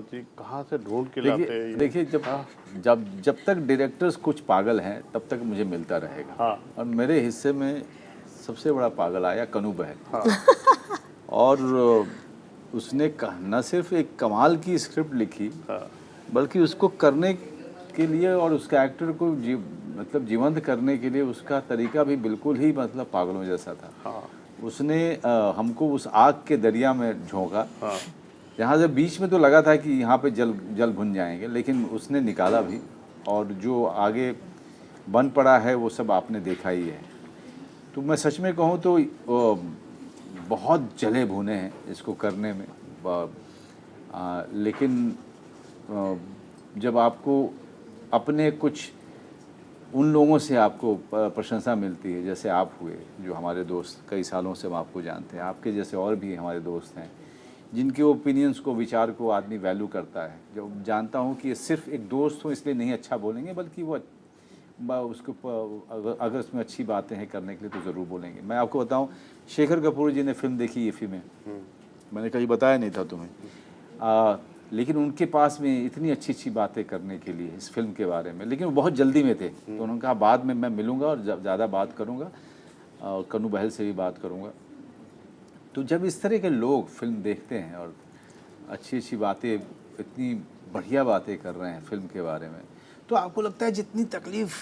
मनोज जी, कहाँ से ढूंढ के लाते हैं ये? देखिए जब तक डायरेक्टर्स कुछ पागल हैं तब तक मुझे मिलता रहेगा। हाँ। और मेरे हिस्से में सबसे बड़ा पागल आया कनू बहल। हाँ। और उसने न सिर्फ एक कमाल की स्क्रिप्ट लिखी, हाँ। बल्कि उसको करने के लिए और उसके एक्टर को मतलब जीवंत करने के लिए उसका तरीका भी बिल्कुल ही मतलब पागलों जैसा था। हाँ। उसने हमको उस आग के दरिया में झोंका। हाँ। यहाँ से बीच में तो लगा था कि यहाँ पे जल भुन जाएंगे, लेकिन उसने निकाला भी, और जो आगे बन पड़ा है वो सब आपने देखा ही है। तो मैं सच में कहूँ तो बहुत जले भुने हैं इसको करने में। लेकिन जब आपको अपने कुछ उन लोगों से आपको प्रशंसा मिलती है, जैसे आप हुए, जो हमारे दोस्त, कई सालों से हम आपको जानते हैं, आपके जैसे और भी हमारे दोस्त हैं जिनके ओपिनियन्स को, विचार को आदमी वैल्यू करता है। जो जानता हूँ कि ये सिर्फ एक दोस्त हो इसलिए नहीं अच्छा बोलेंगे, बल्कि वो उसको अगर उसमें अच्छी बातें हैं करने के लिए तो ज़रूर बोलेंगे। मैं आपको बताऊँ, शेखर कपूर जी ने फिल्म देखी ये फिल्में, मैंने कहीं बताया नहीं था तुम्हें, लेकिन उनके पास में इतनी अच्छी अच्छी बातें करने के लिए इस फिल्म के बारे में, लेकिन वो बहुत जल्दी में थे। तो उन्होंने कहा बाद में मैं मिलूँगा और ज़्यादा बात करूँगा, कनू बहल से भी बात करूँगा। तो जब इस तरह के लोग फिल्म देखते हैं और अच्छी अच्छी बातें, इतनी बढ़िया बातें कर रहे हैं फिल्म के बारे में, तो आपको लगता है जितनी तकलीफ़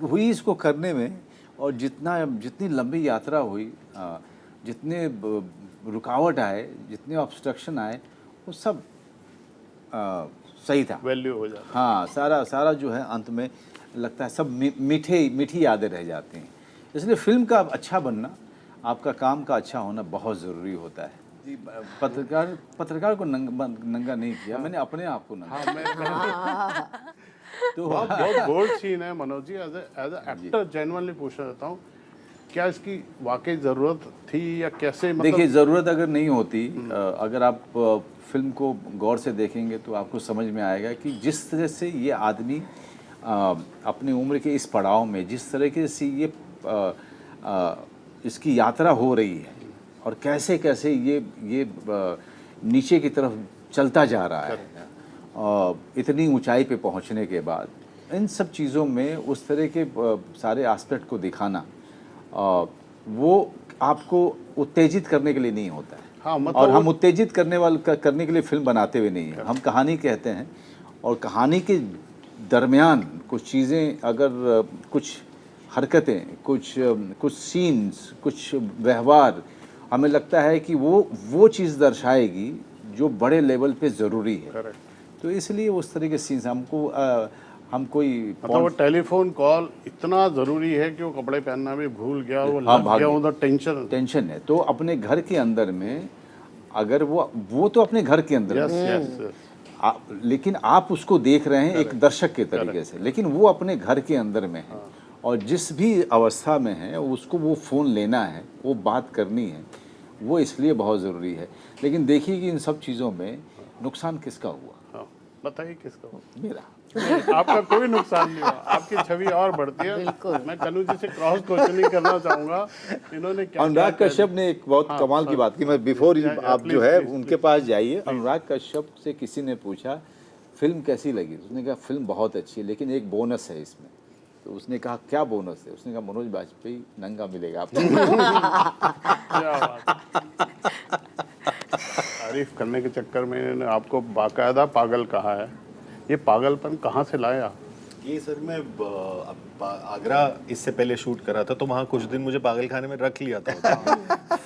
हुई इसको करने में, और जितनी लंबी यात्रा हुई, जितने रुकावट आए, जितने ऑब्स्ट्रक्शन आए, वो सब सही था, वैल्यू हो जाता। हाँ, सारा जो है अंत में लगता है सब मीठी यादें रह जाती हैं। इसलिए फिल्म का अच्छा बनना, आपका काम का अच्छा होना बहुत ज़रूरी होता है जी। पत्रकार को नंगा नहीं किया मैंने, अपने आप को नंगा। हाँ, तो बहुत बोल्ड सीन है Manoj ji. As actor genuinely पूछना चाहता हूँ, क्या इसकी वाकई ज़रूरत थी या कैसे? मतलब देखिए, ज़रूरत अगर नहीं होती, अगर आप फिल्म को गौर से देखेंगे तो आपको समझ में आएगा कि जिस तरह से ये आदमी अपनी उम्र के इस पड़ाव में, जिस तरीके से ये इसकी यात्रा हो रही है, और कैसे कैसे ये नीचे की तरफ चलता जा रहा है, इतनी ऊंचाई पे पहुंचने के बाद, इन सब चीज़ों में उस तरह के सारे एस्पेक्ट को दिखाना, वो आपको उत्तेजित करने के लिए नहीं होता है। हाँ, मतलब और हम उत्तेजित करने के लिए फिल्म बनाते हुए नहीं हैं, हम कहानी कहते हैं, और कहानी के दरमियान कुछ चीज़ें, अगर कुछ हरकतें, कुछ सीन्स, कुछ व्यवहार हमें लगता है कि वो चीज़ दर्शाएगी जो बड़े लेवल पे ज़रूरी है। Correct. तो इसलिए उस तरह के सीन्स हमको हम कोई मतलब वो टेलीफोन कॉल इतना ज़रूरी है कि वो कपड़े पहनना भी भूल गया, वो हाँ, लग गया, उधर टेंशन है। तो अपने घर के अंदर में, अगर वो तो अपने घर के अंदर लेकिन आप उसको देख रहे हैं एक दर्शक के तरीके से, लेकिन वो अपने घर के अंदर में है, और जिस भी अवस्था में है उसको वो फ़ोन लेना है, वो बात करनी है, वो इसलिए बहुत ज़रूरी है। लेकिन देखिए कि इन सब चीज़ों में नुकसान किसका हुआ? हाँ, बताइए किसका हुआ? मेरा। आपका कोई नुकसान नहीं हुआ, आपकी छवि और बढ़ती है। मैं कनू जी से क्रॉस क्वेश्चनिंग करना चाहूँगा, इन्होंने क्या अनुराग कश्यप ने एक बहुत कमाल की बात की। मैं बिफोर आप जो है उनके पास जाइए, अनुराग कश्यप से किसी ने पूछा फिल्म कैसी लगी, उसने कहा फिल्म बहुत अच्छी है, लेकिन एक बोनस है इसमें। तो उसने कहा क्या बोनस है? उसने कहा मनोज बाजपेयी नंगा मिलेगा आपको। क्या बात। तारीफ करने के चक्कर में इन्होंने आपको बाकायदा पागल कहा है। ये पागलपन कहाँ से लाया? ये सर, मैं आगरा इससे पहले शूट करा था, तो वहाँ कुछ दिन मुझे पागल खाने में रख लिया था।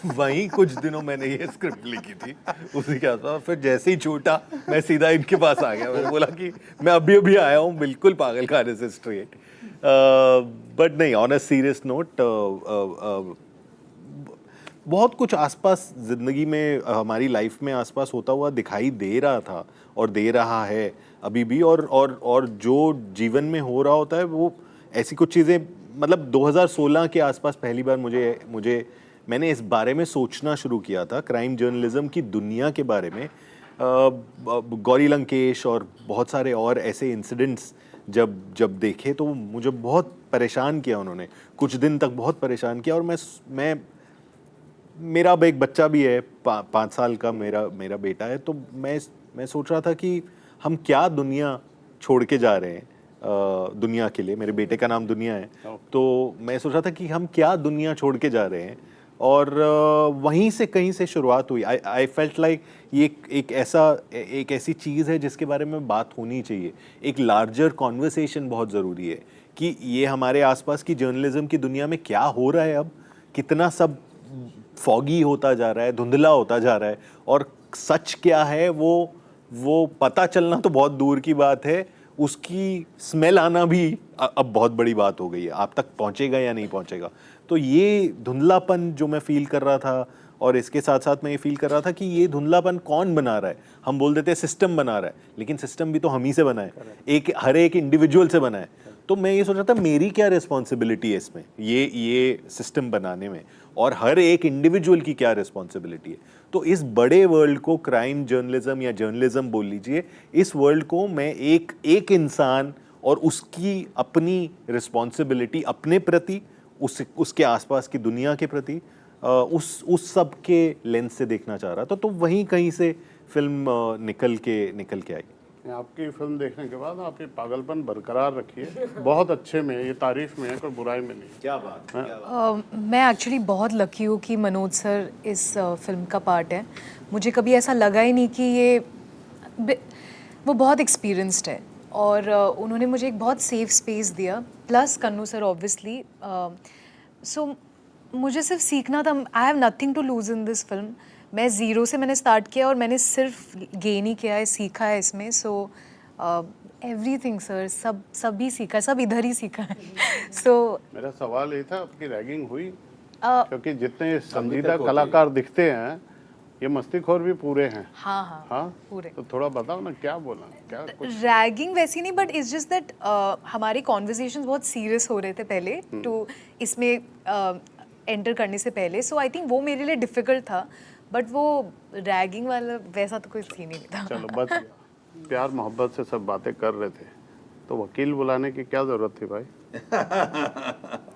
वहीं कुछ दिनों मैंने ये स्क्रिप्ट लिखी थी उसी के आसपास। फिर जैसे ही छूटा मैं सीधा इनके पास आ गया। मैंने बोला कि मैं अभी अभी आया हूँ बिल्कुल पागल खाने से स्ट्रेट। बट नहीं, ऑन अ सीरियस नोट, बहुत कुछ आसपास ज़िंदगी में, हमारी लाइफ में आसपास होता हुआ दिखाई दे रहा था और दे रहा है अभी भी, और जो जीवन में हो रहा होता है वो ऐसी कुछ चीज़ें, मतलब 2016 के आसपास पहली बार मैंने इस बारे में सोचना शुरू किया था, क्राइम जर्नलिज्म की दुनिया के बारे में। गौरी लंकेश और बहुत सारे और ऐसे इंसिडेंट्स जब देखे तो मुझे बहुत परेशान किया उन्होंने, कुछ दिन तक बहुत परेशान किया। और मैं मेरा अब एक बच्चा भी है, 5 साल का मेरा बेटा है, तो मैं सोच रहा था कि हम क्या दुनिया छोड़ के जा रहे हैं, दुनिया के लिए। मेरे बेटे का नाम दुनिया है, तो मैं सोच रहा था कि हम क्या दुनिया छोड़ के जा रहे हैं, और वहीं से कहीं से शुरुआत हुई। आई फेल्ट लाइक ये एक ऐसी चीज़ है जिसके बारे में बात होनी चाहिए। एक लार्जर कॉन्वर्सेशन बहुत ज़रूरी है कि ये हमारे आसपास की जर्नलिज्म की दुनिया में क्या हो रहा है, अब कितना सब फॉगी होता जा रहा है, धुंधला होता जा रहा है, और सच क्या है वो पता चलना तो बहुत दूर की बात है, उसकी स्मेल आना भी अब बहुत बड़ी बात हो गई है। आप तक पहुंचेगा या नहीं पहुंचेगा। तो ये धुंधलापन जो मैं फील कर रहा था, और इसके साथ साथ मैं ये फील कर रहा था कि ये धुंधलापन कौन बना रहा है। हम बोल देते हैं सिस्टम बना रहा है, लेकिन सिस्टम भी तो हम ही से बना है, हर एक इंडिविजुअल से बना है। तो मैं ये सोच रहा था मेरी क्या रिस्पॉन्सिबिलिटी है इसमें, ये सिस्टम बनाने में, और हर एक इंडिविजुअल की क्या रिस्पॉन्सिबिलिटी है। तो इस बड़े वर्ल्ड को, क्राइम जर्नलिज्म या जर्नलिज्म बोल लीजिए, इस वर्ल्ड को मैं एक इंसान और उसकी अपनी रिस्पॉन्सिबिलिटी अपने प्रति, उसके आसपास की दुनिया के प्रति, उस सब के लेंस से देखना चाह रहा था। तो वहीं कहीं से फिल्म निकल के आई। आपकी फिल्म देखने के बाद आप ये पागलपन बरकरार रखिए, बहुत अच्छे में, ये तारीफ में है, कोई बुराई में नहीं। क्या बात। मैं एक्चुअली बहुत लकी हूँ कि मनोज सर इस फिल्म का पार्ट है। मुझे कभी ऐसा लगा ही नहीं कि वो बहुत एक्सपीरियंस्ड है, और उन्होंने मुझे एक बहुत सेफ स्पेस दिया, plus Kannu sir obviously. So मुझे सिर्फ सीखना था। I have nothing to lose in this film. मैं ज़ीरो से मैंने स्टार्ट किया और मैंने सिर्फ गेन ही किया है, सीखा है इसमें। सो एवरीथिंग सर, सब ही सीखा है, सब इधर ही सीखा है। सो मेरा सवाल ये था, आपकी रैगिंग हुई? क्योंकि जितने संजीदा कलाकार दिखते हैं, ये मस्तीखोर भी पूरे हैं। हाँ पूरे। तो थोड़ा बताओ ना, क्या बोला, क्या कुछ? रैगिंग वैसी नहीं, बट इट्स जस्ट दैट हमारे कॉन्वर्सेशंस बहुत सीरियस हो रहे थे पहले, टू इसमें एंटर करने से पहले। सो आई थिंक वो मेरे लिए डिफिकल्ट था, बट वो रैगिंग वाला वैसा तो कोई सीन ही नहीं था। चलो बच गया। प्यार मोहब्बत से सब बातें कर रहे थे, तो वकील बुलाने की क्या जरूरत थी भाई?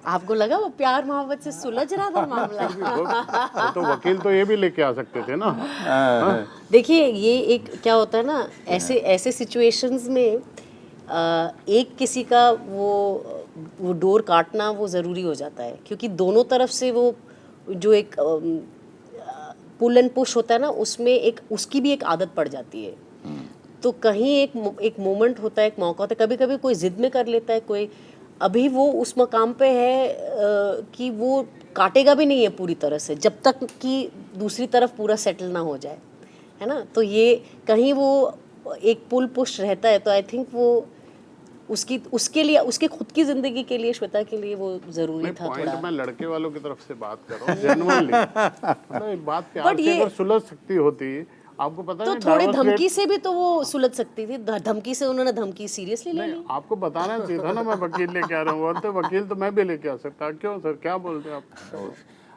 आपको लगा वो प्यार मोहब्बत से सुलझ रहा था मामला? तो वकील तो ये भी लेके आ सकते थे ना। देखिए, ये एक क्या होता है ना, ऐसे सिचुएशंस में एक किसी का वो डोर काटना वो ज़रूरी हो जाता है, क्योंकि दोनों तरफ से वो जो एक पुल एंड पुश होता है ना, उसमें उसकी भी एक आदत पड़ जाती है। तो कहीं एक मोमेंट होता है, एक मौका होता है, कभी कभी कोई जिद में कर लेता है, कोई अभी वो उस मकाम पे है कि वो काटेगा भी नहीं है पूरी तरह से, जब तक कि दूसरी तरफ पूरा सेटल ना हो जाए, है ना। तो ये कहीं वो एक पुल पुश रहता है। तो आई थिंक वो उसके लिए, उसके खुद की जिंदगी के लिए, श्वेता के लिए वो जरूरी था थोड़ा। मैं लड़के वालों की तरफ से बात कर रहा हूँ, जेन्युइनली। मतलब बात प्यार से अगर सुलझ सकती होती, आपको पता तो है, थोड़ी धमकी से भी तो वो सुलझ सकती थी। धमकी से उन्होंने धमकी सीरियसली ले ली। आपको बताना चाहिए था ना, मैं वकील लेके आ रहा हूँ, और तो वकील तो मैं भी लेके आ सकता। क्यों सर, क्या बोलते हैं आप?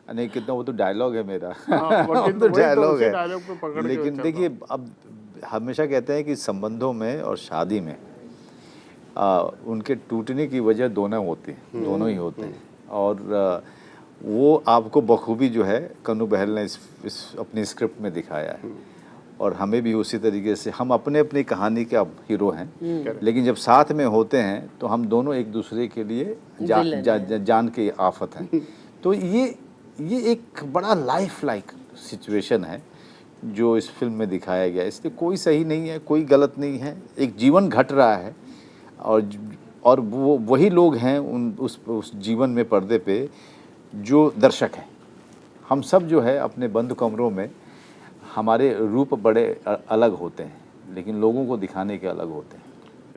नहीं, कितना वो तो डायलॉग है मेरा। वकील तो डायलॉग है, डायलॉग पे पकड़ के लेकिन देखिए, अब हमेशा कहते हैं कि संबंधों में और शादी में उनके टूटने की वजह दोनों ही होते हैं। और वो आपको बखूबी जो है कन्नू बहल ने इस अपनी स्क्रिप्ट में दिखाया है, और हमें भी उसी तरीके से, हम अपनी कहानी के अब हीरो हैं, लेकिन जब साथ में होते हैं तो हम दोनों एक दूसरे के लिए जान के आफत हैं। तो ये एक बड़ा लाइफ लाइक सिचुएशन है जो इस फिल्म में दिखाया गया। इसलिए कोई सही नहीं है, कोई गलत नहीं है, एक जीवन घट रहा है, और वो वही लोग हैं उस जीवन में पर्दे पे जो दर्शक हैं। हम सब जो है अपने बंद कमरों में, हमारे रूप बड़े अलग होते हैं, लेकिन लोगों को दिखाने के अलग होते हैं।